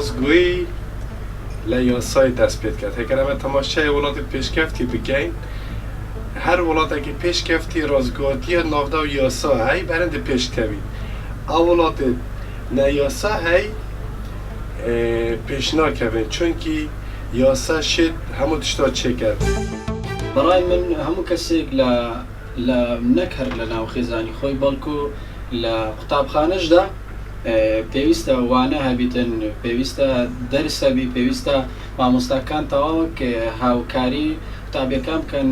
ڕازگۆیی لە یاسای دەست پێت کرد هەکەرەمە تەماشای وڵاتی پێشکەفتی بکەین هەر وڵاتێکی پێشکەفتی ڕازگۆتیە ناودا و یاسا هەی بەرەندە پێشکەوی ئەو وڵاتێ نە یاسا هەی پێش ناکەوێن چونکی یاسا شێت هەموو تشتا چێ کرد بەڕای من هەموو کەسێک لە نەک هەر لە ناو خێزانی خۆی بەڵکو لە قوتابخانەشدا پێویستە وانە هەبیتن پێویستە دەرسەبی پێویستە مامۆستاکان تەواوەک هاوکاری قوتابیەکان بکەن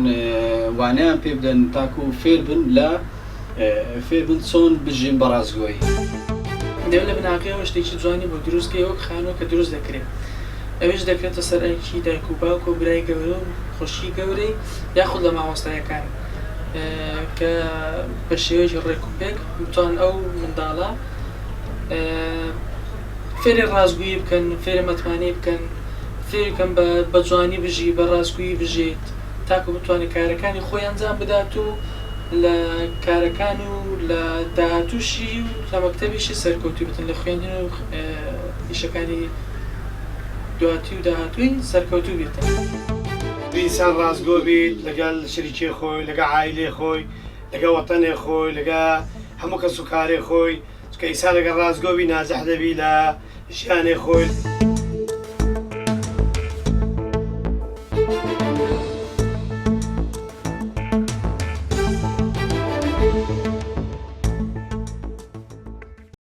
وانەیان پێ بدەن تاکو فێر بن لە فێر بن چۆن بژین بە ڕازگۆیی دەوێت لە بناکەوە شتێکی جوانی بۆ دروستکەی وەک خانوو کە دروست دەکرێت ئەوێش دەکرێتە سەرکی دایک و باوک و برای گەورە و خۆشی گەورەی یاخود لە مامۆستایەکان کە بە شێوەیەکی ڕێکوپێک بتوان ئەو منداڵە فێری ڕازگویی بکەن فێری مەتمانی بکەن فێری بکەن بە جوانی بژی بە ڕازگویی بژێت تاکو بتوانێت کارەکانی خۆی ئەنجام بدات و لە کارەکان و لە داهاتووشی و لە مەکتەبیشی سەرکەوتوی بتن لە خوێندن و ئیشەکانی دواتی و داهاتووی سەرکەوتوو بێتن ئینسان ڕازگۆ بیت لەگەڵ شەریکی خۆی لەگە عایلێ خۆی لەگە وەتەنێ خۆی لەگە هەموو کەس و کارێ خۆی چکە ئینسان لەگە ڕازگۆ بی نازەح دەبی لە ژیانێ خۆی